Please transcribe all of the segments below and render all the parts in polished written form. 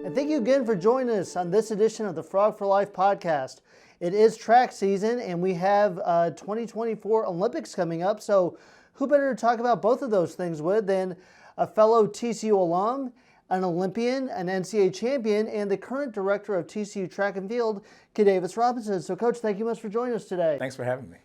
And thank you again for joining us on this edition of the Frog for Life podcast. It is track season, and we have 2024 Olympics coming up, so who better to talk about both of those things with than a fellow TCU alum, an Olympian, an NCAA champion, and the current director of TCU Track and Field, Khadevis Robinson. So, Coach, thank you much for joining us today. Thanks for having me.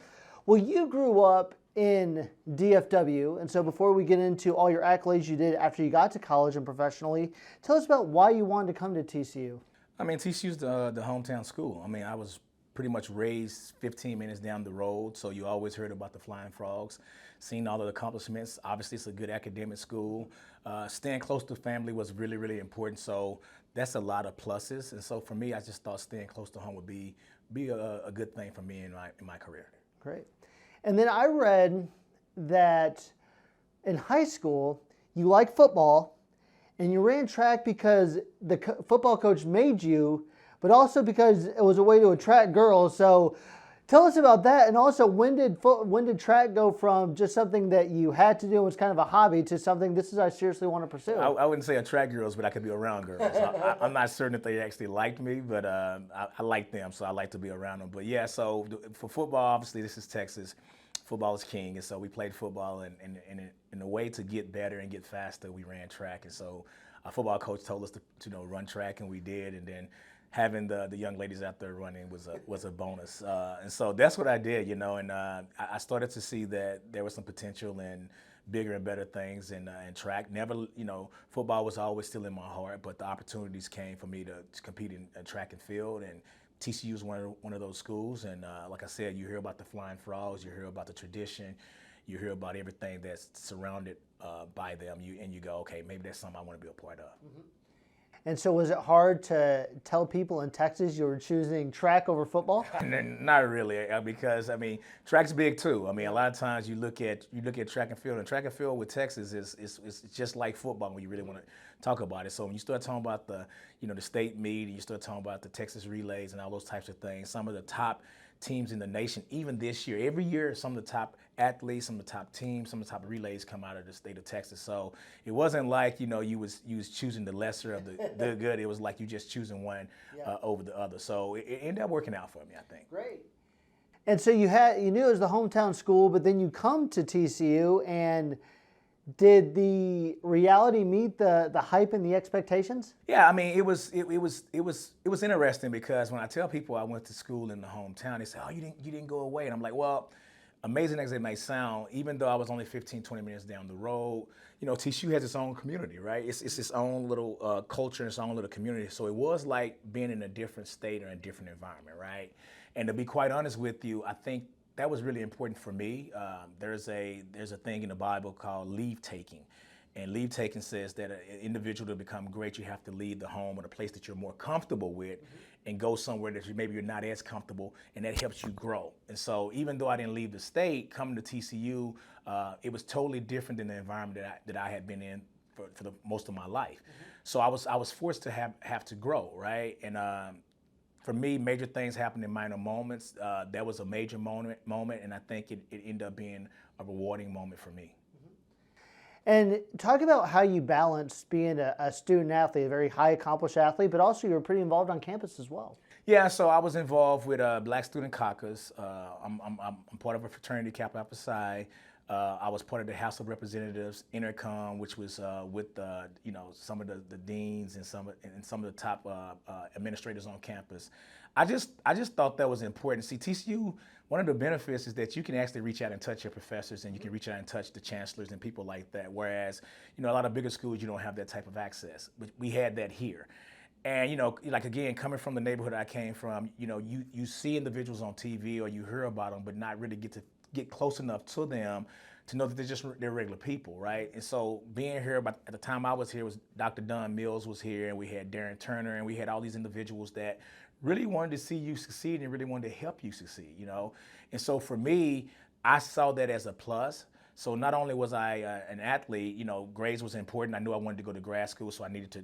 Well, you grew up in DFW, and so before we get into all your accolades you did after you got to college and professionally, tell us about why you wanted to come to TCU. I mean, TCU's the hometown school. I mean, I was pretty much raised 15 minutes down the road, so you always heard about the Flying Frogs, seen all of the accomplishments. Obviously, it's a good academic school. Staying close to family was really, really important, so that's a lot of pluses. And so for me, I just thought staying close to home would be a good thing for me in my career. Great. And then I read that in high school, you liked football, and you ran track because the football coach made you, but also because it was a way to attract girls. So tell us about that. And also, when did track go from just something that you had to do and was kind of a hobby to something I seriously want to pursue? I wouldn't say attract girls, but I could be around girls. I'm not certain if they actually liked me, but I like them, so I like to be around them. But yeah, so for football, obviously this is Texas. Football is king, and so we played football, and in a way to get better and get faster, we ran track. And so our football coach told us to run track, and we did. And then having the young ladies out there running was a bonus. And so that's what I did, and I started to see that there was some potential in bigger and better things in track. Never, football was always still in my heart, but the opportunities came for me to compete in track and field. And TCU is one of those schools, and like I said, you hear about the Flying Frogs, you hear about the tradition, you hear about everything that's surrounded by them, and you go, okay, maybe that's something I want to be a part of. Mm-hmm. And so was it hard to tell people in Texas you were choosing track over football? Not really, because, track's big too. A lot of times you look at track and track and field with Texas is just like football when you really want to talk about it. So when you start talking about the state meet, and you start talking about the Texas relays and all those types of things, some of the top teams in the nation, even this year, every year, some of the top athletes, some of the top teams, some of the top relays come out of the state of Texas. So it wasn't like, you was choosing the lesser of the good. It was like you just choosing one over the other. So it ended up working out for me, I think. Great. And so you knew it was the hometown school, but then you come to TCU, and did the reality meet the hype and the expectations? Yeah, it was interesting, because when I tell people I went to school in the hometown, they say, "Oh, you didn't go away," and I'm like, well, amazing as it may sound, even though I was only 15, 20 minutes down the road, TCU has its own community, right? It's its own little culture, its own little community. So it was like being in a different state or a different environment, right? And to be quite honest with you, I think that was really important for me. There's a thing in the Bible called leave taking. And leave taking says that an individual to become great, you have to leave the home or the place that you're more comfortable with, and go somewhere that maybe you're not as comfortable, and that helps you grow. And so even though I didn't leave the state, coming to TCU, it was totally different than the environment that I had been in for the most of my life. So I was forced to have to grow, right? And for me, major things happen in minor moments. That was a major moment, and I think it ended up being a rewarding moment for me. And talk about how you balance being a student athlete, a very high accomplished athlete, but also you were pretty involved on campus as well. Yeah, so I was involved with Black Student Caucus. I'm part of a fraternity, Kappa Alpha Psi. I was part of the House of Representatives Intercom, which was with some of the deans and some of the top administrators on campus. I just thought that was important. See, TCU, one of the benefits is that you can actually reach out and touch your professors, and you can reach out and touch the chancellors and people like that. Whereas, a lot of bigger schools, you don't have that type of access. But we had that here. And, like, again, coming from the neighborhood I came from, you see individuals on TV or you hear about them, but not really get close enough to them to know that they're regular people, right? And so being here, at the time I was here, was Dr. Don Mills was here, and we had Darren Turner, and we had all these individuals that really wanted to see you succeed and really wanted to help you succeed, And so for me, I saw that as a plus. So not only was I an athlete, grades was important. I knew I wanted to go to grad school, so I needed to,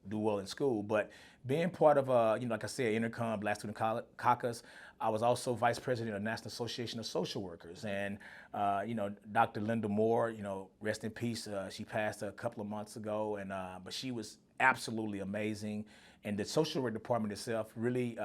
do well in school. But being part of, like I said, Intercom, Black Student Caucus, I was also vice president of the National Association of Social Workers. And, Dr. Linda Moore, rest in peace. She passed a couple of months ago, but she was absolutely amazing. And the social work department itself really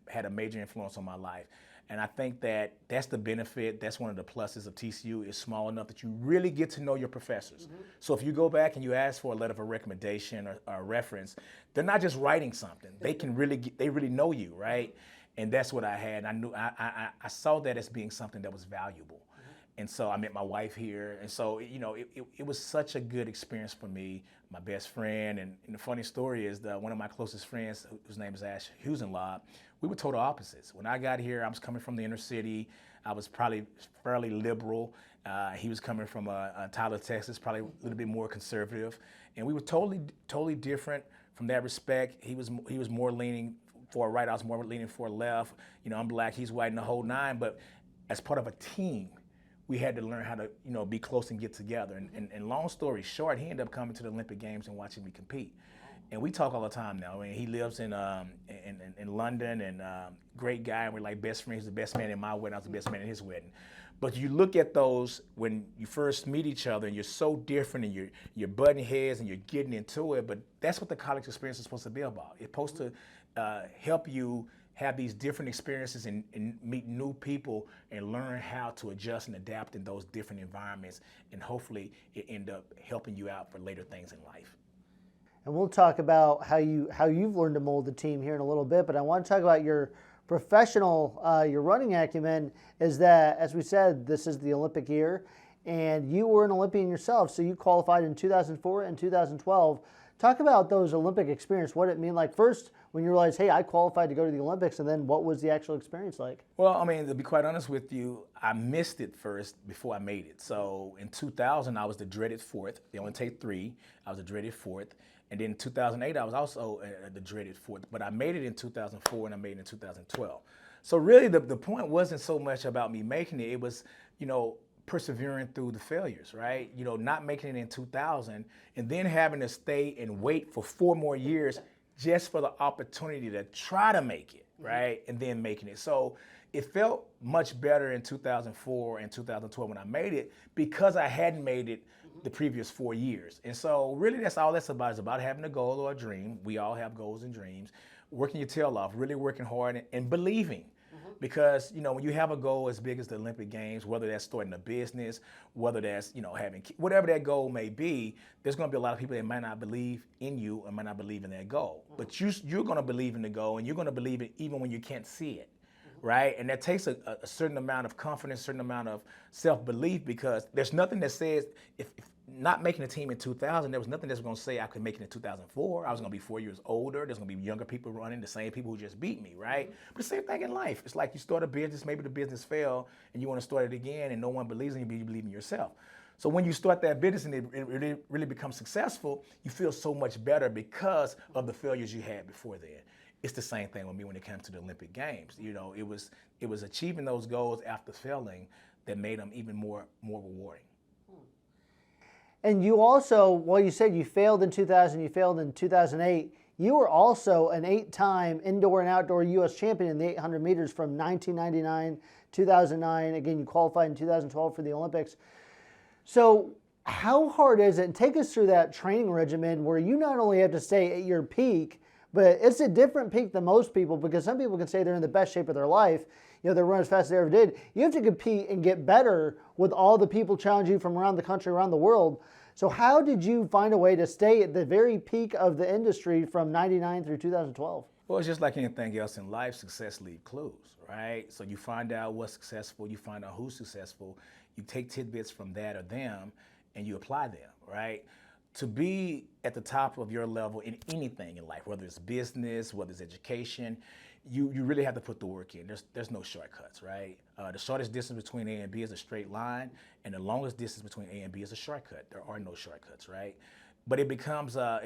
had a major influence on my life. And I think that's the benefit. That's one of the pluses of TCU. It's small enough that you really get to know your professors. So if you go back and you ask for a letter of recommendation or a reference, they're not just writing something. They can they really know you, right? And that's what I had. And I saw that as being something that was valuable. And so I met my wife here. And so, it was such a good experience for me, my best friend. And the funny story is that one of my closest friends, whose name is Ash Husenlob, we were total opposites. When I got here, I was coming from the inner city. I was probably fairly liberal. He was coming from Tyler, Texas, probably a little bit more conservative. And we were totally different from that respect. He was more leaning for a right. I was more leaning for a left. I'm black, he's white, and the whole nine. But as part of a team, we had to learn how to, be close and get together. And long story short, he ended up coming to the Olympic Games and watching me compete. And we talk all the time now. I mean, he lives in London, and great guy. And we're like best friends. He's the best man in my wedding. I was the best man in his wedding. But you look at those when you first meet each other, and you're so different, and you're butting heads, and you're getting into it. But that's what the college experience is supposed to be about. It's supposed to help you have these different experiences and meet new people and learn how to adjust and adapt in those different environments, and hopefully it end up helping you out for later things in life. And we'll talk about how you've learned to mold the team here in a little bit, but I want to talk about your professional, your running acumen. Is that, as we said, this is the Olympic year, and you were an Olympian yourself, so you qualified in 2004 and 2012. Talk about those Olympic experience, what it mean like first when you realized, hey, I qualified to go to the Olympics, and then what was the actual experience like? Well, I mean, to be quite honest with you, I missed it first before I made it. So in 2000, I was the dreaded fourth. They only take 3. I was the dreaded fourth. And then in 2008, I was also the dreaded fourth. But I made it in 2004, and I made it in 2012. So really, the point wasn't so much about me making it. It was, persevering through the failures, right? Not making it in 2000, and then having to stay and wait for 4 more years just for the opportunity to try to make it, right? And then making it. So it felt much better in 2004 and 2012 when I made it, because I hadn't made it the previous 4 years. And so really that's all that's about. It's about having a goal or a dream. We all have goals and dreams. Working your tail off, really working hard and believing. Because, when you have a goal as big as the Olympic Games, whether that's starting a business, whether that's, having, whatever that goal may be, there's going to be a lot of people that might not believe in you and might not believe in that goal. But you're going to believe in the goal, and you're going to believe it even when you can't see it, right? And that takes a certain amount of confidence, a certain amount of self-belief, because there's nothing that says, if not making a team in 2000, there was nothing that's going to say I could make it in 2004. I was going to be 4 years older. There's going to be younger people running, the same people who just beat me, right? But the same thing in life. It's like you start a business, maybe the business failed, and you want to start it again, and no one believes in you, but you believe in yourself. So when you start that business and it really becomes successful, you feel so much better because of the failures you had before then. It's the same thing with me when it comes to the Olympic Games. It was achieving those goals after failing that made them even more rewarding. And you also, well, you said you failed in 2000, you failed in 2008. You were also an 8-time indoor and outdoor U.S. champion in the 800 meters from 1999, 2009. Again, you qualified in 2012 for the Olympics. So how hard is it? And take us through that training regimen where you not only have to stay at your peak, but it's a different peak than most people, because some people can say they're in the best shape of their life. They run as fast as they ever did. You have to compete and get better with all the people challenging you from around the country, around the world. So how did you find a way to stay at the very peak of the industry from 99 through 2012? Well, it's just like anything else in life, success leaves clues, right? So you find out what's successful, you find out who's successful, you take tidbits from that or them, and you apply them, right? To be at the top of your level in anything in life, whether it's business, whether it's education, you really have to put the work in. There's no shortcuts, right? The shortest distance between A and B is a straight line, and the longest distance between A and B is a shortcut. There are no shortcuts, right? But it becomes a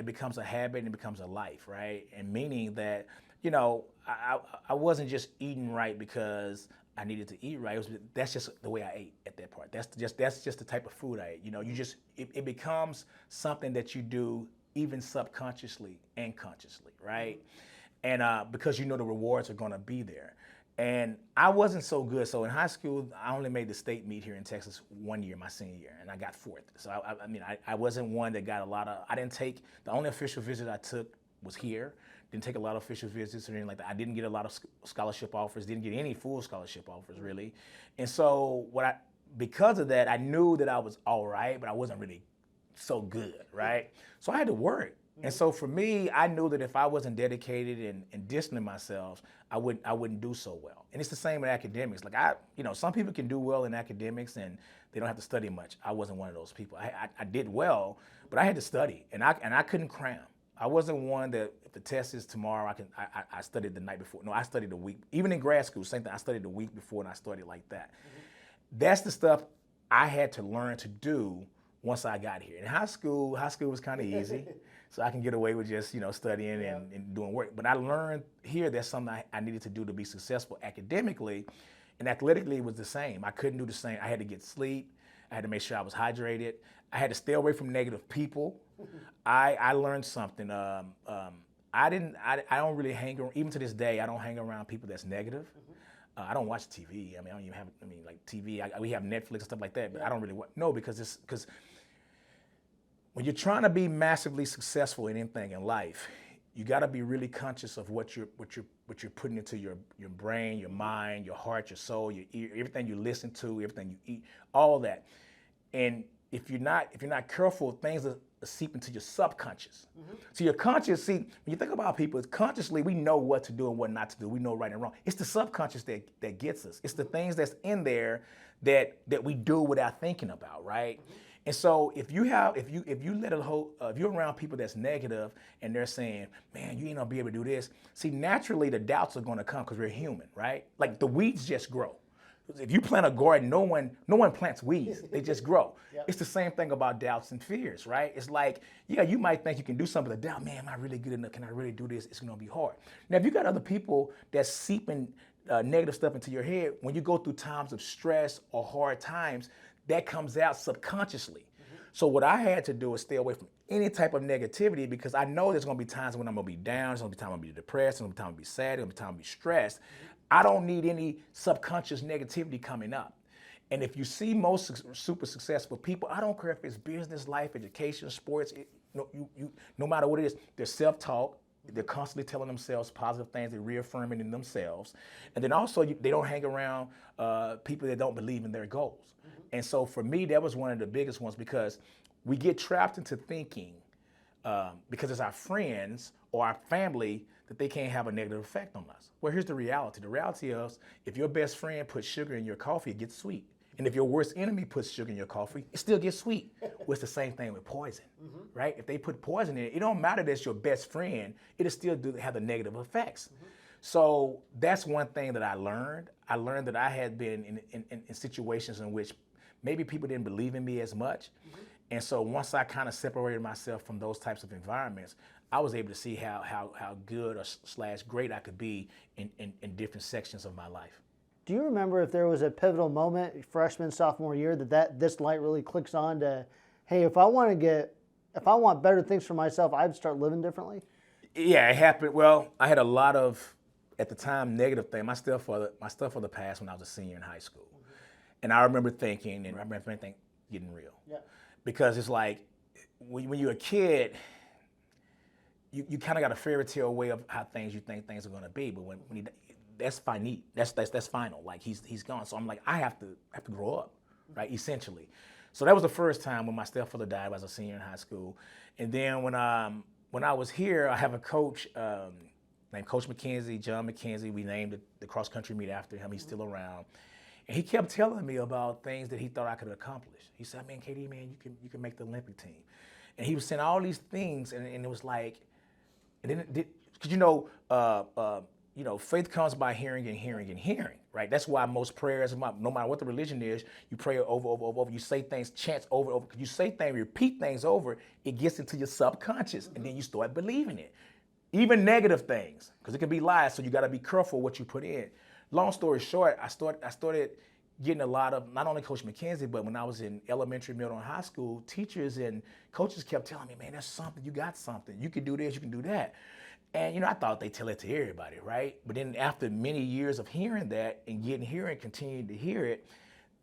habit, and it becomes a life, right? And meaning that, I wasn't just eating right because I needed to eat right. That's just the way I ate at that part. That's just the type of food I ate. You know, it becomes something that you do even subconsciously and consciously, right? And because you know the rewards are going to be there. And I wasn't so good. So in high school, I only made the state meet here in Texas 1 year, my senior year, and I got fourth. So I wasn't one that got a lot of. I didn't take the only official visit I took was here. Didn't take a lot of official visits or anything like that. I didn't get a lot of scholarship offers. Didn't get any full scholarship offers really. And so because of that, I knew that I was all right, but I wasn't really so good, right? So I had to work. And so for me, I knew that if I wasn't dedicated and disciplining myself, I wouldn't do so well. And it's the same with academics. Like some people can do well in academics and they don't have to study much. I wasn't one of those people. I did well, but I had to study, and I couldn't cram. I wasn't one that if the test is tomorrow, I studied the night before. No, I studied the week. Even in grad school, same thing. I studied the week before and I studied like that. Mm-hmm. That's the stuff I had to learn to do once I got here. In high school was kind of easy. So I can get away with just, studying and doing work. But I learned here that's something I needed to do to be successful academically. And athletically, it was the same. I couldn't do the same. I had to get sleep. I had to make sure I was hydrated. I had to stay away from negative people. I learned something. I don't really hang around, even to this day, I don't hang around people that's negative. I don't watch TV. I don't even have, like TV. We have Netflix and stuff like that, but I don't really watch. No, because when you're trying to be massively successful in anything in life, you got to be really conscious of what you're putting into your brain, your mind, your heart, your soul, your ear, everything you listen to, everything you eat, all that. And if you're not careful, things will seep into your subconscious. Mm-hmm. So your conscious, when you think about people, consciously we know what to do and what not to do. We know right and wrong. It's the subconscious that gets us. It's the things that's in there that we do without thinking about, right? Mm-hmm. And so if you're around people that's negative and they're saying, man, you ain't gonna be able to do this. See, naturally the doubts are gonna come because we're human, right? Like the weeds just grow. If you plant a garden, no one plants weeds. They just grow. Yep. It's the same thing about doubts and fears, right? It's like, yeah, you might think you can do something, but doubt, man, am I really good enough? Can I really do this? It's gonna be hard. Now, if you got other people that's seeping negative stuff into your head, when you go through times of stress or hard times, that comes out subconsciously. Mm-hmm. So what I had to do is stay away from any type of negativity because I know there's gonna be times when I'm gonna be down, there's gonna be times I'm gonna be depressed, there's gonna be times I'm gonna be sad, there's gonna be times I'm gonna be stressed. Mm-hmm. I don't need any subconscious negativity coming up. And if you see most super successful people, I don't care if it's business, life, education, sports, no matter what it is, they're self-taught. They're constantly telling themselves positive things. They're reaffirming in themselves. And then also, they don't hang around people that don't believe in their goals. Mm-hmm. And so for me, that was one of the biggest ones because we get trapped into thinking because it's our friends or our family that they can't have a negative effect on us. Well, here's the reality. The reality is if your best friend puts sugar in your coffee, it gets sweet. And if your worst enemy puts sugar in your coffee, it still gets sweet. Well, it's the same thing with poison, mm-hmm. right? If they put poison in it, it don't matter that it's your best friend, it'll still have the negative effects. Mm-hmm. So that's one thing that I learned. I learned that I had been in situations in which maybe people didn't believe in me as much. Mm-hmm. And so once I kind of separated myself from those types of environments, I was able to see how good or / great I could be in different sections of my life. Do you remember if there was a pivotal moment, freshman, sophomore year, that this light really clicks on to, hey, if I want better things for myself, I'd start living differently? Yeah, it happened. Well, I had a lot of, at the time, negative things. My stuff for the past when I was a senior in high school. Mm-hmm. And I remember thinking, getting real. Yeah. Because it's like, when you're a kid, you kind of got a fairy tale way of how you think things are going to be, but when that's finite, that's final. Like he's gone. So I'm like, I have to grow up, right? Essentially. So that was the first time when my stepfather died. I was a senior in high school, and then when I was here, I have a coach named Coach McKenzie, John McKenzie. We named the cross country meet after him. He's still around, and he kept telling me about things that he thought I could accomplish. He said, "Man, KD, man, you can make the Olympic team," and he was saying all these things, and it was like. And then, because faith comes by hearing and hearing and hearing, right? That's why most prayers, no matter what the religion is, you pray over. You say things, chants over. Because you say things, repeat things over, it gets into your subconscious, mm-hmm. and then you start believing it. Even negative things, because it can be lies, so you got to be careful what you put in. long story short, I started getting a lot of, not only Coach McKenzie, but when I was in elementary, middle, and high school, teachers and coaches kept telling me, man, there's something, you got something. You can do this, you can do that. And, I thought they tell it to everybody, right? But then after many years of hearing that and continuing to hear it,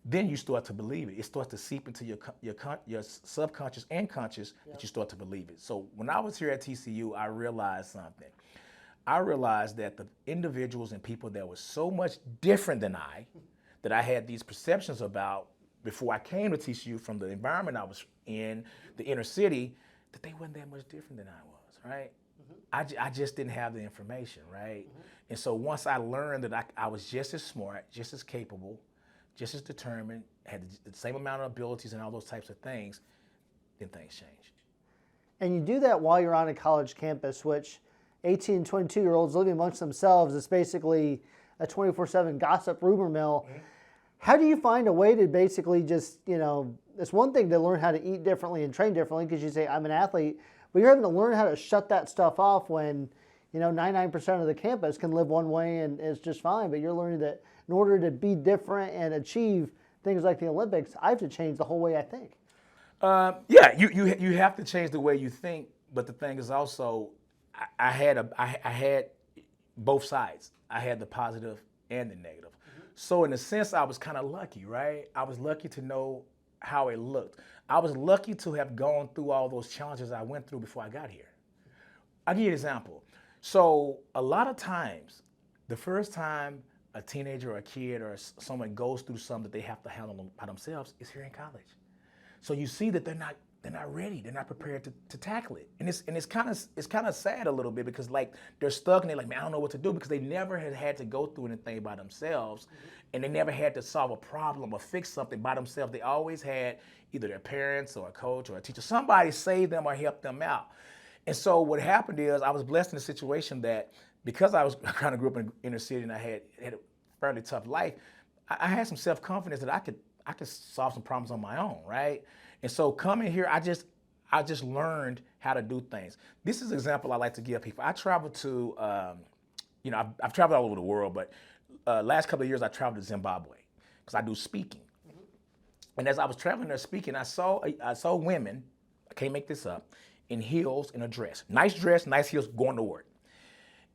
then you start to believe it. It starts to seep into your subconscious and conscious that you start to believe it. So when I was here at TCU, I realized something. I realized that the individuals and people that were so much different than that I had these perceptions about before I came to TCU from the environment I was in, the inner city, that they weren't that much different than I was, right? I just didn't have the information, right? And so once I learned that I was just as smart, just as capable, just as determined, had the same amount of abilities and all those types of things, then things changed. And you do that while you're on a college campus, which 18 and 22-year-olds living amongst themselves is basically a 24/7 gossip rumor mill. How do you find a way to basically just, it's one thing to learn how to eat differently and train differently because you say, I'm an athlete, but you're having to learn how to shut that stuff off when, 99% of the campus can live one way and it's just fine, but you're learning that in order to be different and achieve things like the Olympics, I have to change the whole way I think. Yeah, you have to change the way you think, but the thing is also, I had both sides. I had the positive and the negative. So in a sense, I was kind of lucky, right? I was lucky to know how it looked. I was lucky to have gone through all those challenges I went through before I got here. I'll give you an example. So a lot of times, the first time a teenager or a kid or someone goes through something that they have to handle by themselves is here in college. So you see that they're not ready. They're not prepared to tackle it. And it's kind of sad a little bit because like they're stuck and they're like, man, I don't know what to do because they never had to go through anything by themselves and they never had to solve a problem or fix something by themselves. They always had either their parents or a coach or a teacher, somebody save them or help them out. And so what happened is I was blessed in a situation that because I kind of grew up in the inner city and I had a fairly tough life, I had some self-confidence that I could solve some problems on my own, right? And so coming here, I just learned how to do things. This is an example I like to give people. I traveled to, I've traveled all over the world, but last couple of years I traveled to Zimbabwe because I do speaking. And as I was traveling there speaking, I saw women, I can't make this up, in heels and a dress, nice heels, going to work.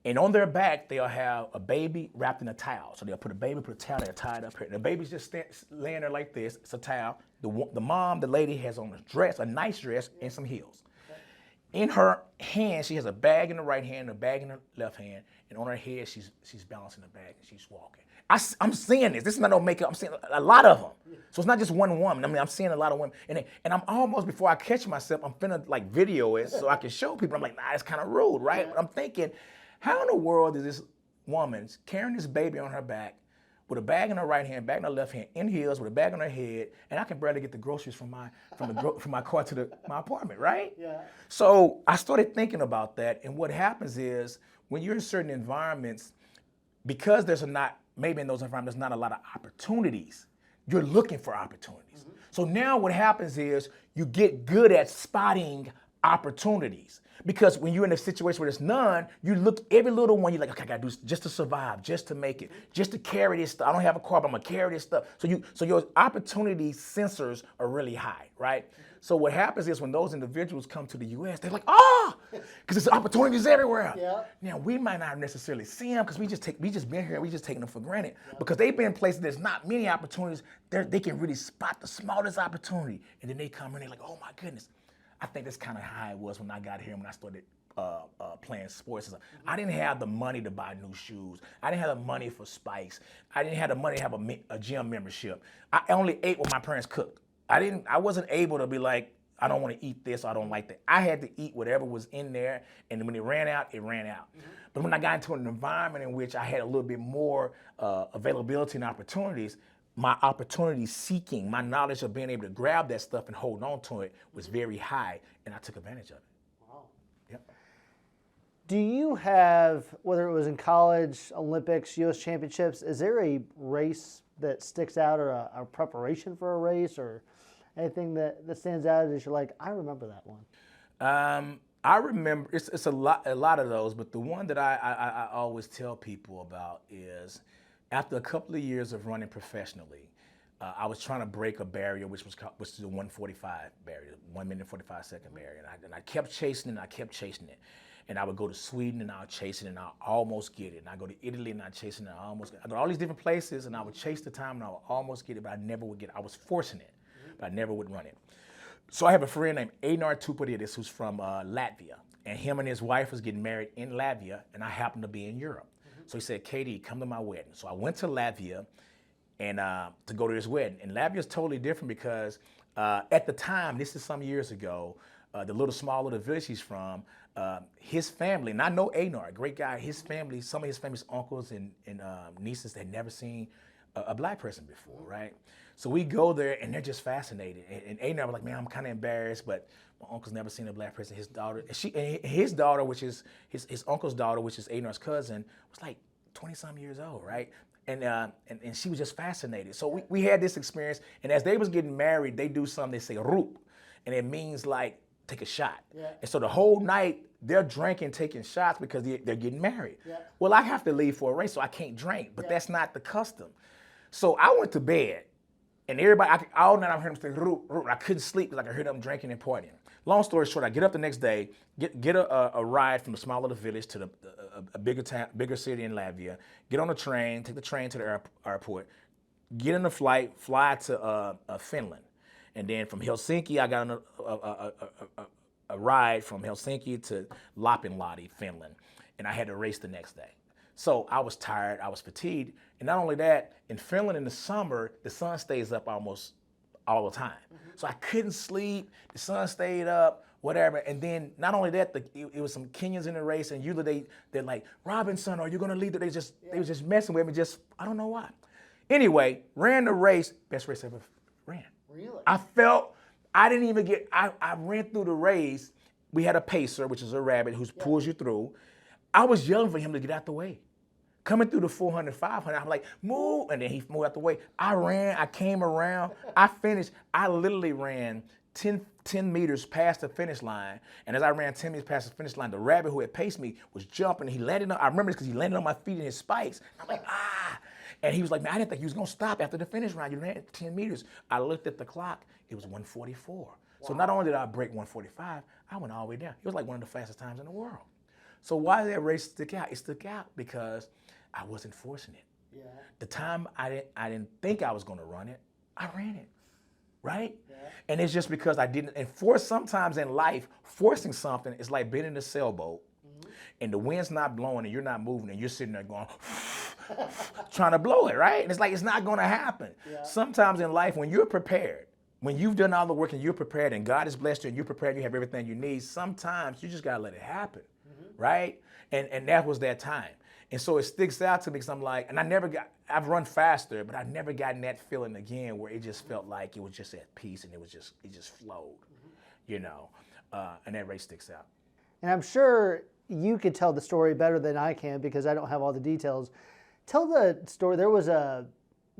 And on their back, they'll have a baby wrapped in a towel. So they'll put a towel, they'll tie it up here. And the baby's just laying there like this. It's a towel. The mom, the lady, has on a nice dress, and some heels. In her hand, she has a bag in the right hand, a bag in the left hand, and on her head, she's balancing the bag and she's walking. I'm seeing this. This is not no makeup. I'm seeing a lot of them. So it's not just one woman. I mean, I'm seeing a lot of women. And I'm almost, before I catch myself, I'm finna like video it so I can show people. I'm like, nah, it's kind of rude, right? But I'm thinking, how in the world is this woman carrying this baby on her back with a bag in her right hand, bag in her left hand, in heels, with a bag on her head, and I can barely get the groceries from my car to my apartment, right? Yeah. So I started thinking about that, and what happens is when you're in certain environments, because maybe in those environments, not a lot of opportunities, you're looking for opportunities. So now what happens is you get good at spotting opportunities. Because when you're in a situation where there's none, you look every little one, you're like, okay, I gotta do this just to survive, just to make it, just to carry this stuff. I don't have a car, but I'm gonna carry this stuff. So your opportunity sensors are really high, right? So what happens is when those individuals come to the US, they're like, because there's opportunities everywhere. Yeah. Now we might not necessarily see them because we just been here, we just taking them for granted. Yeah. Because they've been in places there's not many opportunities, they can really spot the smallest opportunity. And then they come in, they're like, oh my goodness. I think that's kind of how it was when I got here, when I started playing sports. I didn't have the money to buy new shoes. I didn't have the money for spikes. I didn't have the money to have a gym membership. I only ate what my parents cooked. I wasn't able to be like, I don't want to eat this, or I don't like that. I had to eat whatever was in there, and when it ran out, it ran out. But when I got into an environment in which I had a little bit more availability and opportunities, my opportunity seeking, my knowledge of being able to grab that stuff and hold on to it was very high, and I took advantage of it. Wow. Yep. Do you have, whether it was in college, Olympics, U.S. championships, is there a race that sticks out, or a preparation for a race, or anything that stands out as you're like, I remember that one? I remember, it's a lot of those, but the one that I always tell people about is, After a couple of years of running professionally, I was trying to break a barrier, which is the 1:45 barrier, 1 minute 45-second barrier. And I kept chasing it. And I would go to Sweden and I'll chase it and I'll almost get it. And I go to Italy and I chase it and I almost get it. I go to all these different places and I would chase the time and I would almost get it, but I never would get it. I was forcing it, but I never would run it. So I have a friend named Einar Tuparidis who's from Latvia. And him and his wife was getting married in Latvia and I happened to be in Europe. So he said, KD, come to my wedding. So I went to Latvia and to go to his wedding. And Latvia is totally different because at the time, this is some years ago, the small little village he's from, his family, and I know Einar, a great guy, his family, some of his family's uncles and nieces had never seen a black person before, right? So we go there and they're just fascinated. And Einar was like, man, I'm kind of embarrassed, but my uncle's never seen a black person. His daughter, his daughter, which is his uncle's daughter, which is Einar's cousin, was like 20-some years old, right? And she was just fascinated. So we had this experience, and as they was getting married, they do something, they say roep, and it means like take a shot. Yeah. And so the whole night they're drinking, taking shots because they're getting married. Yeah. Well, I have to leave for a race, so I can't drink, but that's not the custom. So I went to bed, and everybody, all night I heard them say roep, roep. I couldn't sleep because I could hear them drinking and partying. Long story short, I get up the next day, get a ride from the small little village to a bigger city in Latvia, get on the train, take the train to the airport, get in the flight, fly to Finland. And then from Helsinki, I got on a ride from Helsinki to Lapinlahti, Finland. And I had to race the next day. So I was tired, I was fatigued. And not only that, in Finland in the summer, the sun stays up almost all the time. Mm-hmm. So I couldn't sleep, the sun stayed up, whatever. And then not only that, it was some Kenyans in the race, and usually they're like, Robinson, are you gonna lead? They was just messing with me, I don't know why. Anyway, ran the race, best race I ever ran. Really? I ran through the race. We had a pacer, which is a rabbit who pulls you through. I was yelling for him to get out the way. Coming through the 400, 500, I'm like, move, and then he moved out the way. I ran, I came around, I finished. I literally ran 10 meters past the finish line, and as I ran 10 meters past the finish line, the rabbit who had paced me was jumping. He landed on, I remember this because he landed on my feet in his spikes. I'm like, ah. And he was like, man, I didn't think he was gonna stop after the finish line. You ran 10 meters. I looked at the clock, it was 1:44. Wow. So not only did I break 1:45, I went all the way down. It was like one of the fastest times in the world. So why did that race stick out? It stuck out because I wasn't forcing it. Yeah. The time I didn't think I was gonna run it, I ran it, right? Yeah. And it's just because I didn't, and sometimes in life, forcing something is like being in a sailboat, and the wind's not blowing and you're not moving and you're sitting there going, trying to blow it, right? And it's like, it's not gonna happen. Yeah. Sometimes in life, when you're prepared, when you've done all the work and you're prepared and God has blessed you and you're prepared, you have everything you need, sometimes you just gotta let it happen, right? And that was that time. And so it sticks out to me because I'm like, and I've run faster, but I've never gotten that feeling again where it just felt like it was just at peace and it just flowed, you know, and that race sticks out. And I'm sure you could tell the story better than I can because I don't have all the details. Tell the story. There was the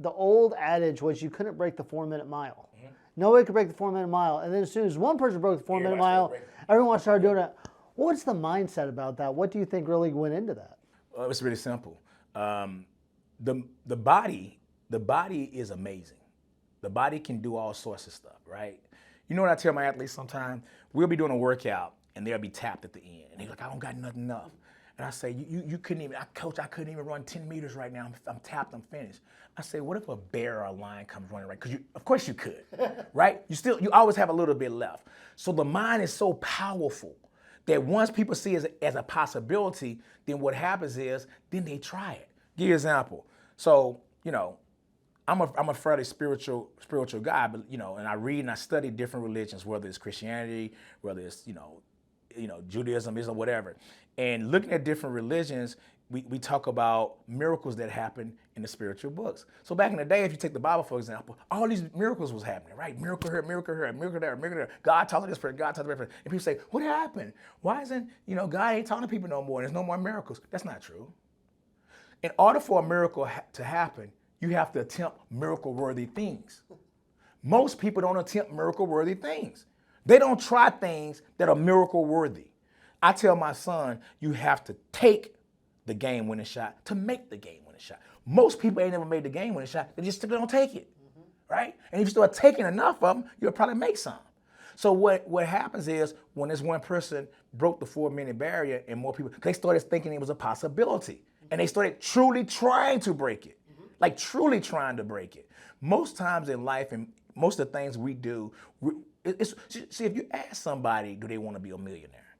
old adage was you couldn't break the 4-minute mile. Mm-hmm. Nobody could break the 4-minute mile. And then as soon as one person broke the 4-minute mile, everyone started doing it. What's the mindset about that? What do you think really went into that? It's really simple. The body is amazing. The body can do all sorts of stuff, right? You know what I tell my athletes sometimes? We'll be doing a workout and they'll be tapped at the end. And they're like, I don't got nothing enough. And I say, you couldn't even, Coach, I couldn't even run 10 meters right now. I'm tapped, I'm finished. I say, what if a bear or a lion comes running right? Because of course you could, right? You always have a little bit left. So the mind is so powerful that once people see it as a possibility, then what happens is, then they try it. Give you an example. So, you know, I'm a fairly spiritual guy, but you know, and I read and I study different religions, whether it's Christianity, whether it's you know, Judaism, Islam, whatever. And looking at different religions, we talk about miracles that happen in the spiritual books. So back in the day, if you take the Bible, for example, all these miracles was happening, right? Miracle here, miracle here, miracle there, miracle there. God talked to this person, God talked to that person. And people say, what happened? Why isn't, God ain't talking to people no more and there's no more miracles? That's not true. In order for a miracle to happen, you have to attempt miracle-worthy things. Most people don't attempt miracle-worthy things. They don't try things that are miracle-worthy. I tell my son, you have to take the game-winning shot to make the game-winning shot. Most people ain't never made the game-winning shot. They just don't take it, right? And if you start taking enough of them, you'll probably make some. So what happens is when this one person broke the 4-minute barrier and more people, they started thinking it was a possibility. And they started truly trying to break it, like truly trying to break it. Most times in life and most of the things we do, see, if you ask somebody, do they want to be a millionaire?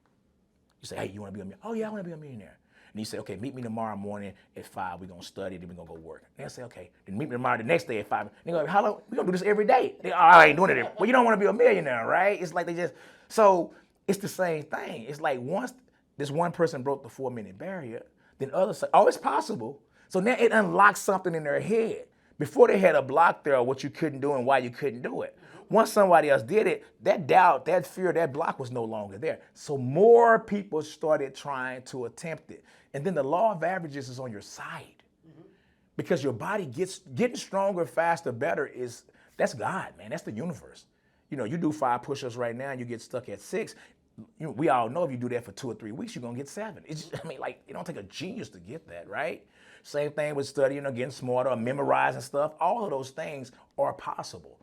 You say, hey, you want to be a millionaire? Oh, yeah, I want to be a millionaire. And you say, okay, meet me tomorrow morning at 5. We're going to study, then we're going to go work. And they'll say, okay. Then meet me tomorrow the next day at 5. And they go, how long? We're going to do this every day. They, oh, I ain't doing it. Well, you don't want to be a millionaire, right? It's like they just, so it's the same thing. It's like once this one person broke the 4-minute barrier, then others say, oh, it's possible. So now it unlocks something in their head. Before they had a block there of what you couldn't do and why you couldn't do it. Once somebody else did it, that doubt, that fear, that block was no longer there. So more people started trying to attempt it. And then the law of averages is on your side. Because your body getting stronger, faster, better that's God, man. That's the universe. You know, you do 5 push-ups right now and you get stuck at 6. You know, we all know if you do that for 2 or 3 weeks, you're going to get 7. It's just, I mean, like, it don't take a genius to get that, right? Same thing with studying or getting smarter or memorizing stuff. All of those things are possible.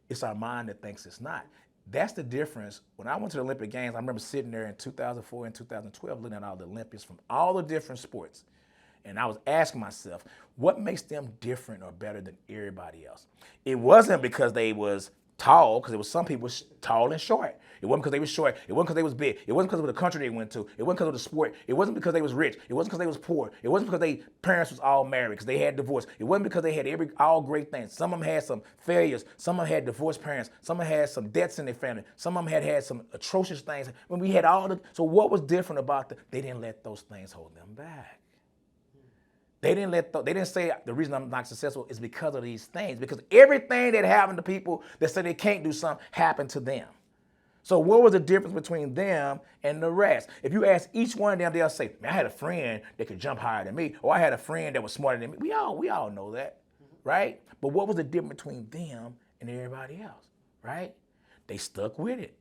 It's our mind that thinks it's not. That's the difference. When I went to the Olympic Games, I remember sitting there in 2004 and 2012 looking at all the Olympians from all the different sports. And I was asking myself, what makes them different or better than everybody else? It wasn't because they was tall, because there was some people tall and short. It wasn't because they was short. It wasn't because they was big. It wasn't because of the country they went to. It wasn't because of the sport. It wasn't because they was rich. It wasn't because they was poor. It wasn't because their parents was all married, because they had divorce. It wasn't because they had all great things. Some of them had some failures. Some of them had divorced parents. Some of them had some debts in their family. Some of them had some atrocious things. When we had so what was different about they didn't let those things hold them back. They didn't say the reason I'm not successful is because of these things, because everything that happened to people that say they can't do something happened to them. So what was the difference between them and the rest? If you ask each one of them, they'll say, man, I had a friend that could jump higher than me, or I had a friend that was smarter than me. We all know that, right? But what was the difference between them and everybody else, right? They stuck with it.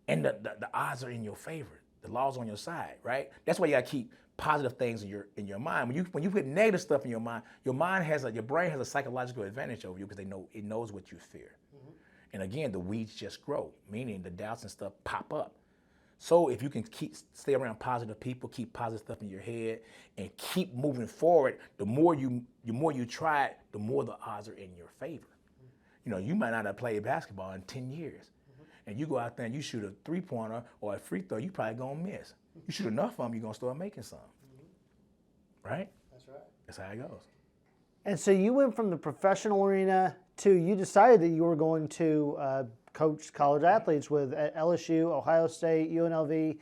And the odds are in your favor. The law's on your side, right? That's why you gotta keep positive things in your mind. When you put negative stuff in your mind your brain has a psychological advantage over you because it knows what you fear. And again, the weeds just grow, meaning the doubts and stuff pop up. So if you can stay around positive people, keep positive stuff in your head, and keep moving forward, the more you try it, the more the odds are in your favor. You know, you might not have played basketball in 10 years. And you go out there and you shoot a 3-pointer or a free throw, you probably gonna miss. You shoot enough of them, you're gonna start making some. Right? That's right. That's how it goes. And so you went from the professional arena to, you decided that you were going to coach college athletes with at LSU, Ohio State, UNLV.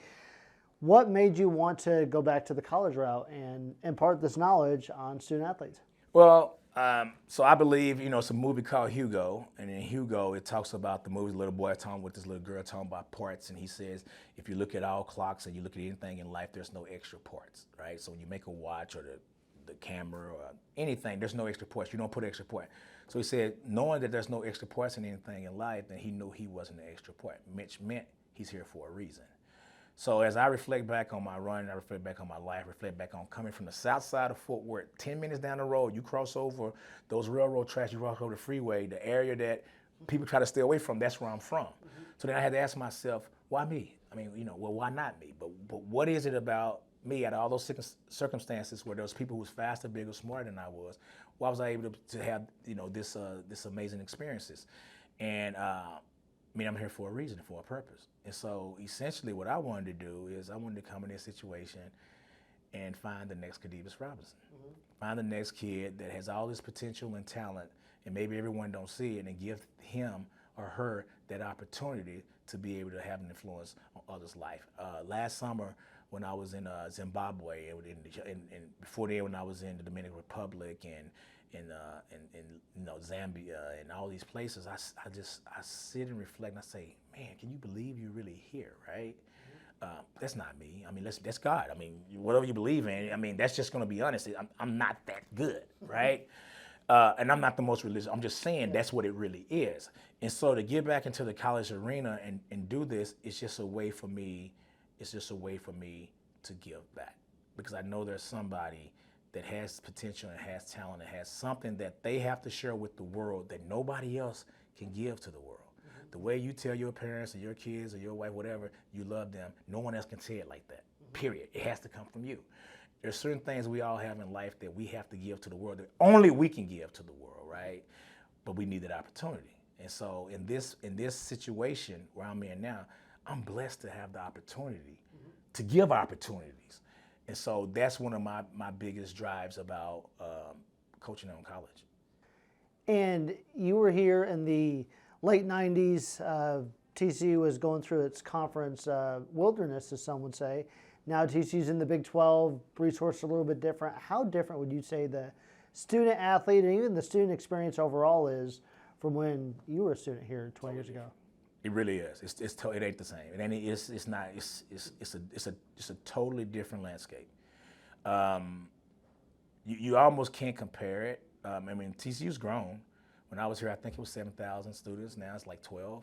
What made you want to go back to the college route and impart this knowledge on student athletes? Well, so I believe, it's a movie called Hugo, and in Hugo, it talks about the movie, the little boy talking with this little girl talking about parts, and he says, if you look at all clocks and you look at anything in life, there's no extra parts, right? So when you make a watch or the camera or anything, there's no extra parts. You don't put extra part. So he said, knowing that there's no extra parts in anything in life, then he knew he wasn't an extra part, which meant he's here for a reason. So as I reflect back on my run, I reflect back on my life, reflect back on coming from the south side of Fort Worth, 10 minutes down the road, you cross over those railroad tracks, you cross over the freeway, the area that people try to stay away from, that's where I'm from. So then I had to ask myself, why me? I mean, why not me? But what is it about me, out of all those circumstances where there was people who was faster, bigger, smarter than I was, why was I able to have, this amazing experiences? And I'm here for a reason, for a purpose. And so essentially what I wanted to do is I wanted to come in this situation and find the next Khadevis Robinson. Find the next kid that has all this potential and talent, and maybe everyone don't see it, and give him or her that opportunity to be able to have an influence on others' life. Last summer when I was in Zimbabwe, and before then when I was in the Dominican Republic and Zambia and all these places, I sit and reflect and I say, man, can you believe you're really here, right? That's not me. I mean, that's God. I mean, whatever you believe in, that's just going to be honest. I'm not that good, right? And I'm not the most religious. I'm just saying that's what it really is. And so to get back into the college arena and do this, it's just a way for me to give back, because I know there's somebody that has potential and has talent and has something that they have to share with the world that nobody else can give to the world. The way you tell your parents or your kids or your wife, whatever, you love them, no one else can say it like that, period. It has to come from you. There's certain things we all have in life that we have to give to the world that only we can give to the world, right? But we need that opportunity. And so in this situation where I'm in now, I'm blessed to have the opportunity to give opportunities. And so that's one of my biggest drives about coaching in college. And you were here in the late 90s. TCU was going through its conference wilderness, as some would say. Now TCU's in the Big 12, resources a little bit different. How different would you say the student athlete and even the student experience overall is from when you were a student here 20 years ago? It really is. It ain't the same. It's a totally different landscape. You almost can't compare it. I mean, TCU's grown. When I was here, I think it was 7,000 students. Now it's like 12.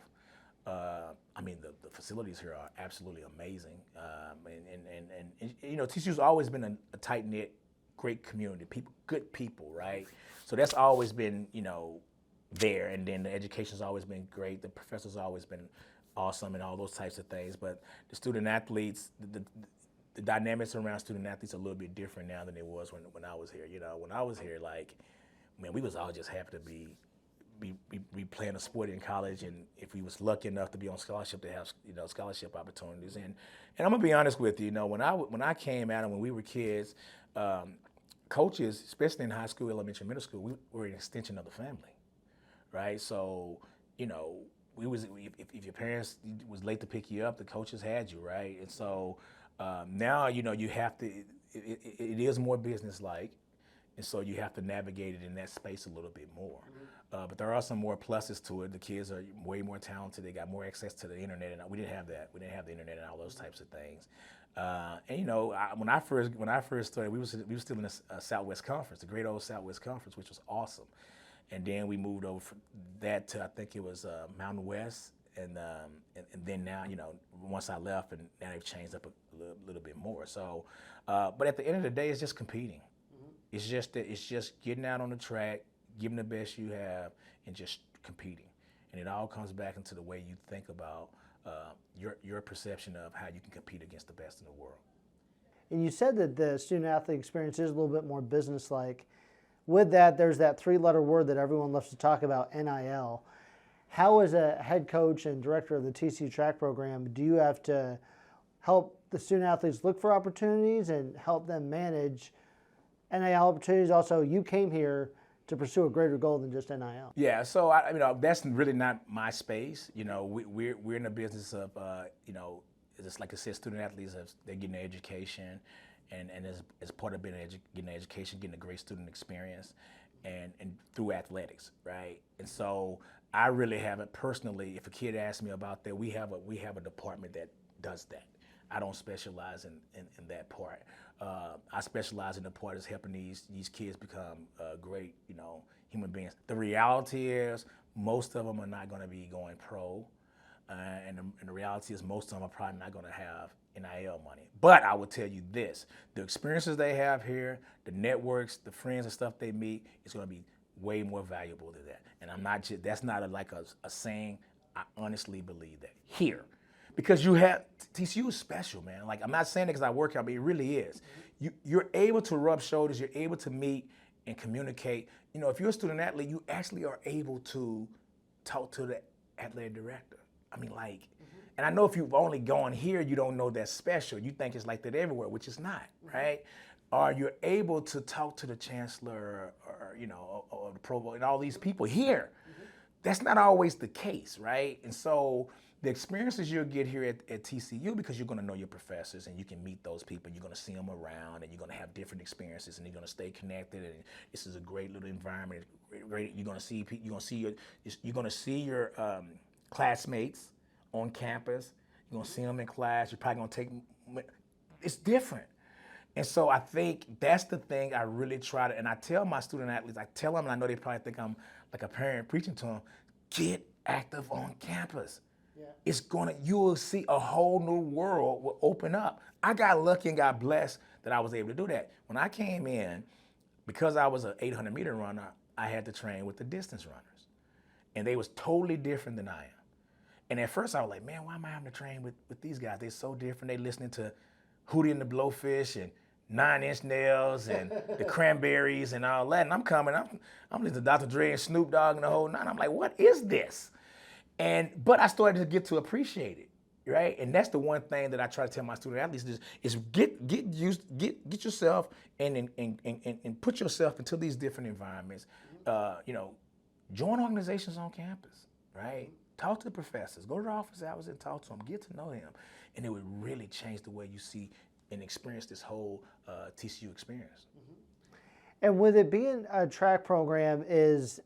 I mean, the facilities here are absolutely amazing. And you know, TCU's always been a tight-knit, great community, good people, right? So that's always been, you know, there. And then the education's always been great. The professors always been awesome and all those types of things. But the student athletes, the dynamics around student athletes are a little bit different now than it was when I was here. You know, when I was here, like, man, we was all just happy to be playing a sport in college, and if we was lucky enough to be on scholarship, to have, you know, scholarship opportunities. And I'm gonna be honest with you, you know, when I came out and when we were kids, coaches, especially in high school, elementary, middle school, we were an extension of the family, right? So, you know, if your parents was late to pick you up, the coaches had you, right? And so now, you know, you have to. It is more business-like. And so you have to navigate it in that space a little bit more. But there are some more pluses to it. The kids are way more talented. They got more access to the internet, and we didn't have that. We didn't have the internet and all those types of things. And you know, when I first started, we were still in the Southwest Conference, the great old Southwest Conference, which was awesome. And then we moved over from that to, I think it was Mountain West, and then now, you know, once I left, and now they've changed up a little bit more. So, but at the end of the day, it's just competing. It's just getting out on the track, giving the best you have, and just competing. And it all comes back into the way you think about your perception of how you can compete against the best in the world. And you said that the student-athlete experience is a little bit more business-like. With that, there's that three-letter word that everyone loves to talk about, NIL. How, as a head coach and director of the TCU track program, do you have to help the student-athletes look for opportunities and help them manage NIL opportunities? Also, you came here to pursue a greater goal than just NIL. Yeah, so I mean, that's really not my space. You know, we're in the business of, you know, just like I said, student athletes, they're getting their education, and as part of getting an education, getting a great student experience, and through athletics, right? And so I really haven't personally. If a kid asks me about that, we have a department that does that. I don't specialize in that part. I specialize in the part that's helping these kids become great, you know, human beings. The reality is most of them are not going to be going pro, and the reality is most of them are probably not going to have NIL money. But I will tell you this: the experiences they have here, the networks, the friends and stuff they meet, is going to be way more valuable than that. And I'm not just, that's not like a saying. I honestly believe that here. Because you have, TCU is special, man. Like, I'm not saying it because I work out, but it really is. You're able to rub shoulders, you're able to meet and communicate. You know, if you're a student athlete, you actually are able to talk to the athletic director. I mean, like, and I know if you've only gone here, you don't know that's special. You think it's like that everywhere, which is not, right? Or you're able to talk to the chancellor or you know, or the provost and all these people here. That's not always the case, right? And so the experiences you'll get here at TCU, because you're going to know your professors and you can meet those people, and you're going to see them around, and you're going to have different experiences, and you're going to stay connected. And this is a great little environment. Great, you're going to see your classmates on campus. You're going to see them in class. You're probably going to take. It's different. And so I think that's the thing I really try to, and I tell my student athletes, I tell them, and I know they probably think I'm like a parent preaching to them, get active on campus. Yeah. You will see a whole new world will open up. I got lucky and got blessed that I was able to do that. When I came in, because I was an 800-meter runner, I had to train with the distance runners. And they was totally different than I am. And at first I was like, man, why am I having to train with these guys? They're so different. They listening to Hootie and the Blowfish and 9 Inch Nails and the Cranberries and all that. And I'm listening to Dr. Dre and Snoop Dogg and the whole nine. I'm like, what is this? But I started to get to appreciate it, right? And that's the one thing that I try to tell my student athletes is get yourself and put yourself into these different environments. Join organizations on campus, right? Talk to the professors. Go to the office hours and talk to them. Get to know them. And it would really change the way you see and experience this whole TCU experience. And with it being a track program is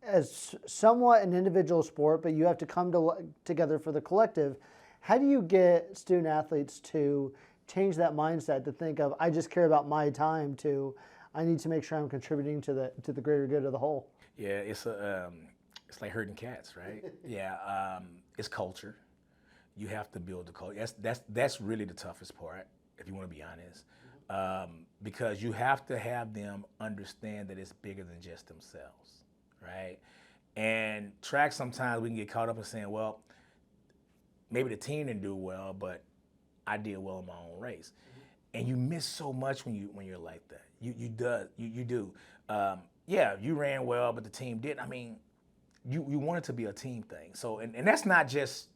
as somewhat an individual sport, but you have to come together for the collective. How do you get student athletes to change that mindset to think of, I just care about my time, to I need to make sure I'm contributing to the greater good of the whole? Yeah, it's like herding cats, right? Yeah, it's culture. You have to build the culture. That's really the toughest part, if you want to be honest, because you have to have them understand that it's bigger than just themselves, right? And track, sometimes we can get caught up in saying, well, maybe the team didn't do well, but I did well in my own race. And you miss so much when you're like that. You do. Yeah, you ran well, but the team didn't. I mean, you want it to be a team thing. So, and that's not just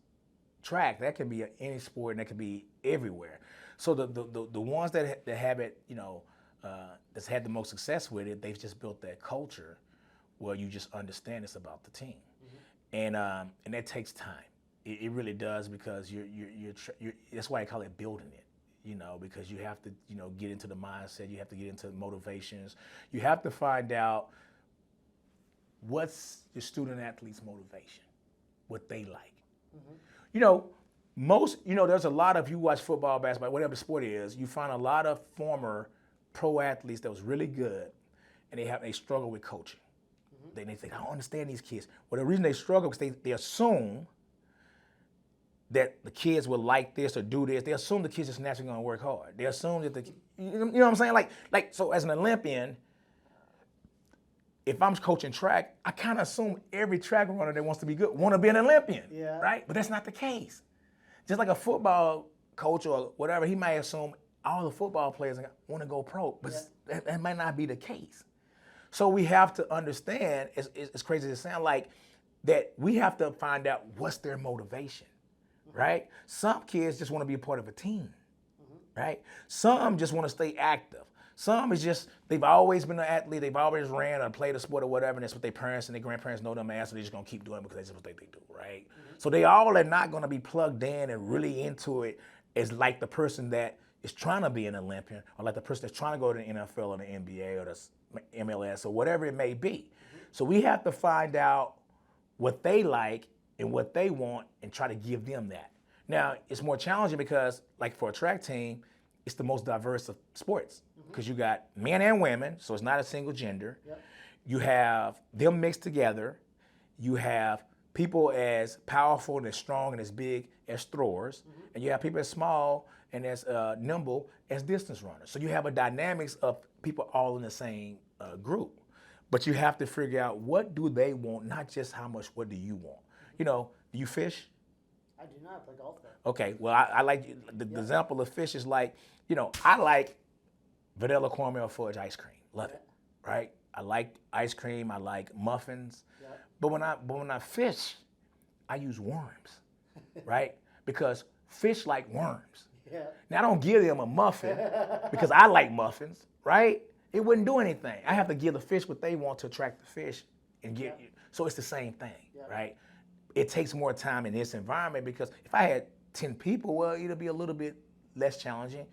track. That can be any sport, and that can be everywhere. So the ones that have it, that's had the most success with it, they've just built that culture where you just understand it's about the team, and that takes time. It really does, because you're that's why I call it building it. Because you have to, get into the mindset, you have to get into motivations, you have to find out what's your student athlete's motivation, what they like. There's a lot of, you watch football, basketball, whatever sport it is, you find a lot of former pro athletes that was really good, and they struggle with coaching. They say, I don't understand these kids. Well, the reason they struggle is they assume that the kids will like this or do this. They assume the kids just naturally gonna work hard. They assume that you know what I'm saying? Like so as an Olympian, if I'm coaching track, I kind of assume every track runner that wants to be good want to be an Olympian, right? But that's not the case. Just like a football coach or whatever, he might assume all the football players want to go pro, but that might not be the case. So we have to understand, as crazy as it sounds like, that we have to find out what's their motivation. Right? Some kids just want to be a part of a team, right? Some just want to stay active. Some is just, they've always been an athlete, they've always ran or played a sport or whatever, and that's what their parents and their grandparents know them as, so they're just going to keep doing it because that's what they do, right? So they all are not going to be plugged in and really into it as like the person that is trying to be an Olympian, or like the person that's trying to go to the NFL or the NBA or the MLS or whatever it may be. So we have to find out what they like and what they want and try to give them that. Now, it's more challenging because, like for a track team, it's the most diverse of sports, because you got men and women, so it's not a single gender. You have them mixed together. You have people as powerful and as strong and as big as throwers, and you have people as small and as nimble as distance runners. So you have a dynamics of people all in the same group. But you have to figure out, what do they want, not just how much, what do you want? Do you fish? I do not play golf though. Okay, well, I like the example of fish is like, I like vanilla caramel fudge ice cream. Love it, right? I like ice cream. I like muffins. But when I fish, I use worms, right? Because fish like worms. Now I don't give them a muffin because I like muffins, right? It wouldn't do anything. I have to give the fish what they want to attract the fish and get you. So it's the same thing, right? It takes more time in this environment, because if I had 10 people, well, it'll be a little bit less challenging.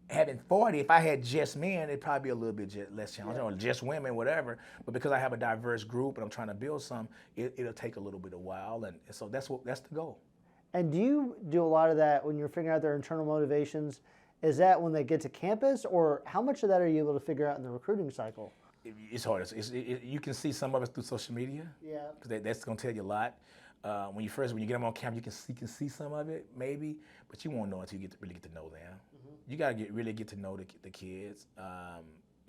Having 40, if I had just men, it'd probably be a little bit less challenging, or just women, whatever. But because I have a diverse group and I'm trying to build some, it'll take a little bit of while, and so that's the goal. And do you do a lot of that when you're figuring out their internal motivations? Is that when they get to campus, or how much of that are you able to figure out in the recruiting cycle? It's hard. You can see some of it through social media. Because that's going to tell you a lot. When you get them on camera, you can see some of it maybe, but you won't know until you really get to know them. You got to really get to know the kids.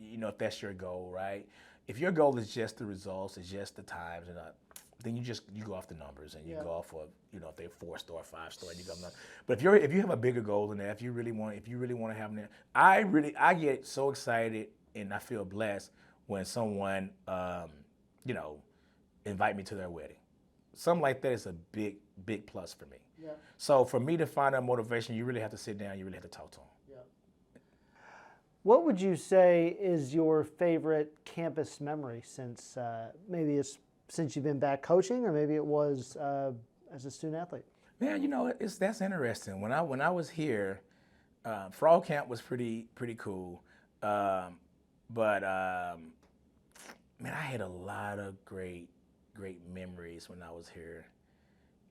if that's your goal, right? If your goal is just the results, it's just the times, and then you go off the numbers and you go off of if they're 4-star, 5-star, you go. But if you have a bigger goal than that, if you really want to have that, I get so excited and I feel blessed when someone invite me to their wedding. Something like that is a big plus for me. Yeah. So for me to find that motivation, you really have to sit down. You really have to talk to them. What would you say is your favorite campus memory since maybe it's since you've been back coaching, or maybe it was as a student athlete? Man, that's interesting. When I was here, Frog Camp was pretty cool, but man, I had a lot of great memories when I was here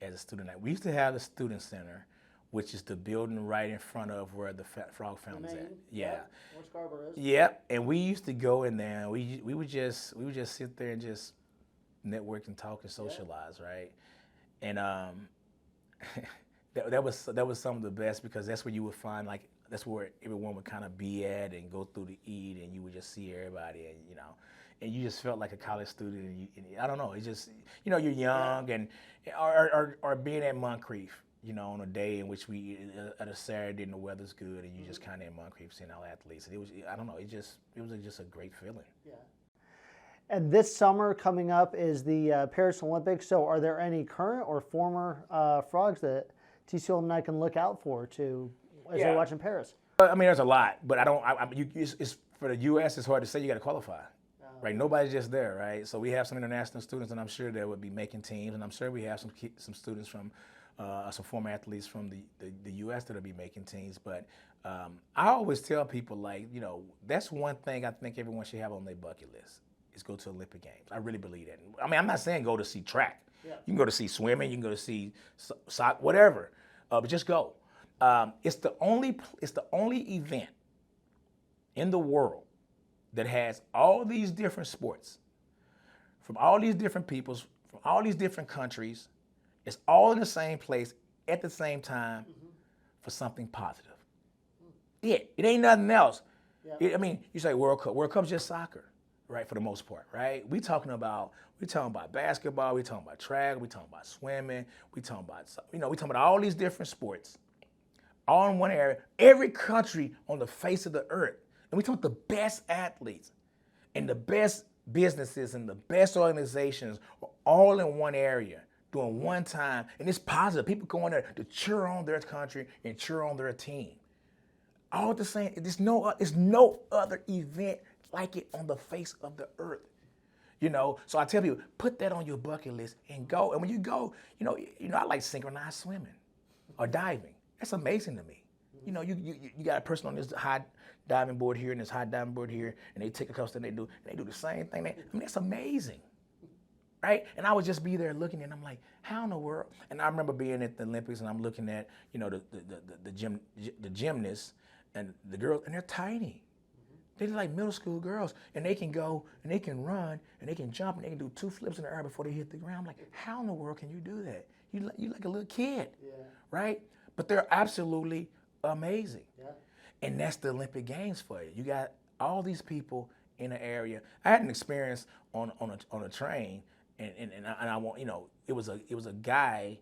as a student. We used to have the student center, which is the building right in front of where the Frog Fountain's at. Yeah. Where Scarborough is. Yeah, and we used to go in there. And we would just sit there and just network and talk and socialize, right? And that was some of the best, because that's where you would find, like, that's where everyone would kind of be at and go through to eat, and you would just see everybody, and you just felt like a college student. And I don't know, it's just you're young, and or being at Moncrief. On a day in which at a Saturday and the weather's good, and you just kind of in Moncrief seeing all athletes. And it was just a great feeling. Yeah. And this summer coming up is the Paris Olympics. So are there any current or former Frogs that TCU alumni can look out for as they're watching Paris? I mean, there's a lot, but it's for the U.S. It's hard to say. You got to qualify. Right, nobody's just there, right? So we have some international students, and I'm sure they would be making teams, and I'm sure we have some students from some former athletes from the U.S. that'll be making teams. But I always tell people, like, that's one thing I think everyone should have on their bucket list is go to Olympic Games. I really believe that. I mean, I'm not saying go to see track. Yeah. You can go to see swimming. You can go to see soccer, whatever. But just go. It's the only event in the world that has all these different sports from all these different peoples, from all these different countries. It's all in the same place at the same time for something positive. It ain't nothing else. Yeah. I mean, you say World Cup. World Cup's just soccer, right? For the most part, right? We talking about basketball. We talking about track. We talking about swimming. We talking about all these different sports, all in one area. Every country on the face of the earth, and we talk about the best athletes and the best businesses and the best organizations are all in one area doing one time, and it's positive. People go in there to cheer on their country and cheer on their team. All at the same. There's no other event like it on the face of the earth. So I tell people, put that on your bucket list and go. And when you go, I like synchronized swimming or diving. That's amazing to me. You got a person on this high diving board here and this high diving board here, and they take a couple, and they do the same thing. That's amazing. Right? And I would just be there looking, and I'm like, how in the world? And I remember being at the Olympics, and I'm looking at, the gymnasts and the girls, and they're tiny. They're like middle school girls, and they can go, and they can run, and they can jump, and they can do 2 flips in the air before they hit the ground. I'm like, how in the world can you do that? You like a little kid, right? But they're absolutely amazing. Yeah. And that's the Olympic Games for you. You got all these people in an area. I had an experience on a train. And I want, it was a guy.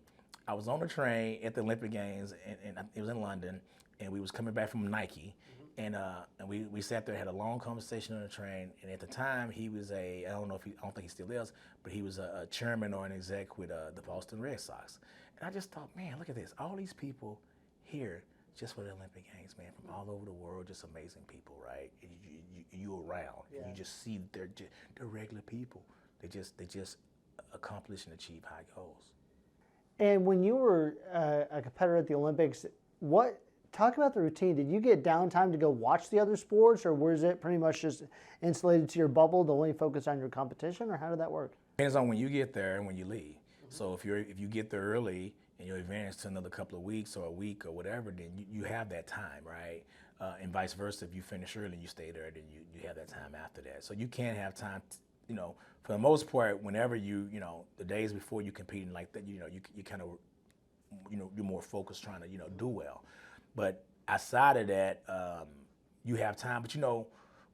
I was on the train at the Olympic Games, and it was in London, and we was coming back from Nike, and we sat there, had a long conversation on the train, and at the time he was I don't think he still is, but he was a chairman or an exec with the Boston Red Sox, and I just thought, man, look at this, all these people here just for the Olympic Games, man, from all over the world, just amazing people, right? And you around, and you just see they're regular people. They just accomplish and achieve high goals. And when you were a competitor at the Olympics, talk about the routine. Did you get downtime to go watch the other sports, or was it pretty much just insulated to your bubble to only focus on your competition, or how did that work? Depends on when you get there and when you leave. So if you get there early and you advance to another couple of weeks or a week or whatever, then you have that time, right? And vice versa, if you finish early and you stay there, then you have that time after that. So you can have time, for the most part, whenever the days before you competing like that, you kind of, you're more focused trying to, do well. But outside of that, you have time. But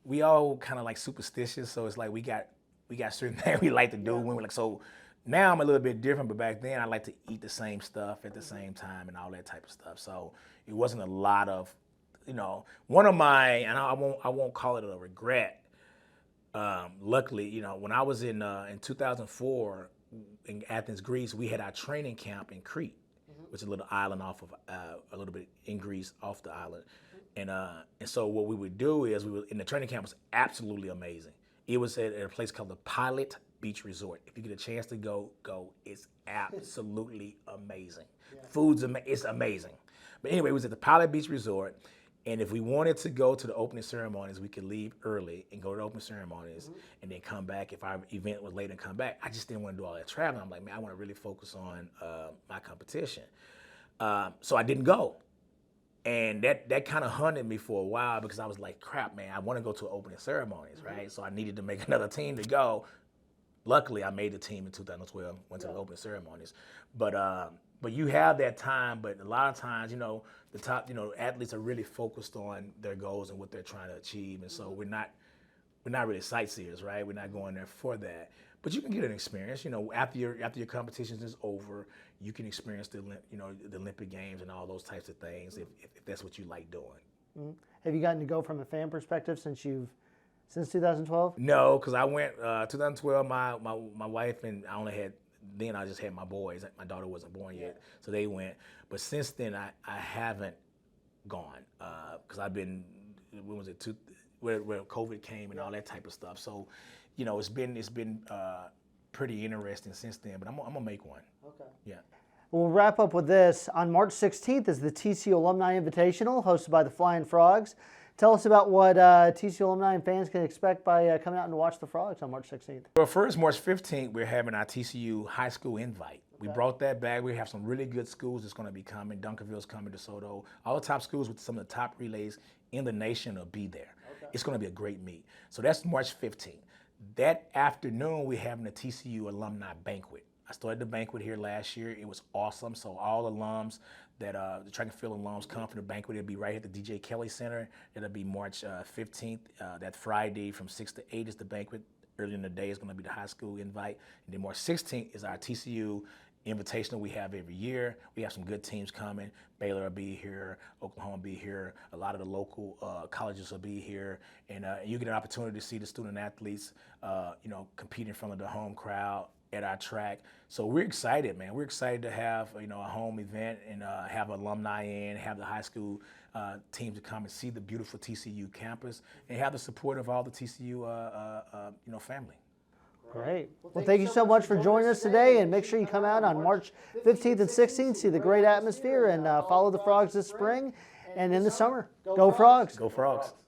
we all kind of like superstitious, so it's like we got certain things we like to do when we're like so. Now I'm a little bit different, but back then I like to eat the same stuff at the same time and all that type of stuff. So it wasn't a lot of, one of my, and I won't call it a regret. Luckily, when I was in 2004 in Athens, Greece, we had our training camp in Crete, which is a little island off of a little bit in Greece off the island, and so what we would do is and the training camp was absolutely amazing. It was at a place called the Pilot Beach Resort. If you get a chance to go. It's absolutely amazing. Yeah. It's amazing. But anyway, it was at the Pilot Beach Resort. And if we wanted to go to the opening ceremonies, we could leave early and go to the opening ceremonies and then come back. If our event was late and come back, I just didn't want to do all that traveling. I'm like, man, I want to really focus on my competition. So I didn't go. And that kind of hunted me for a while because I was like, crap, man, I want to go to opening ceremonies, right? So I needed to make another team to go. Luckily, I made the team in 2012, went to the opening ceremonies. But you have that time, but a lot of times, the top, athletes are really focused on their goals and what they're trying to achieve. And so we're not really sightseers, right? We're not going there for that. But you can get an experience, after your competitions is over, you can experience the Olympic Games and all those types of things if that's what you like doing. Mm-hmm. Have you gotten to go from a fan perspective since 2012? No, because I went 2012. My wife and I just had my boys. My daughter wasn't born yet, so they went. But since then, I haven't gone because I've been. When was it? Where COVID came and all that type of stuff. So, it's been pretty interesting since then. But I'm gonna make one. Okay. Yeah. We'll wrap up with this. On March 16th is the TCU Alumni Invitational, hosted by the Flying Frogs. Tell us about what TCU alumni and fans can expect by coming out and watch the Frogs on March 16th. Well, first, March 15th, we're having our TCU high school invite. We brought that back. We have some really good schools that's going to be coming. Duncanville's coming, DeSoto. All the top schools with some of the top relays in the nation will be there. Okay. It's going to be a great meet. So that's March 15th. That afternoon, we're having a TCU alumni banquet. I started the banquet here last year. It was awesome. So all alums that the track and field alums come for the banquet. It'll be right at the DJ Kelly Center. It'll be March 15th. That Friday from 6 to 8 is the banquet. Early in the day is going to be the high school invite. And then March 16th is our TCU invitational we have every year. We have some good teams coming. Baylor will be here. Oklahoma will be here. A lot of the local colleges will be here. And you get an opportunity to see the student athletes, compete in front of the home crowd at our track. So we're excited, man. We're excited to have, a home event and have alumni in, have the high school teams to come and see the beautiful TCU campus and have the support of all the TCU, family. Great. Well, thank you so much for joining us today, and make sure you come out on March 15th and 16th, see the great atmosphere, and follow the Frogs this spring and in the summer. Go Frogs. Go Frogs.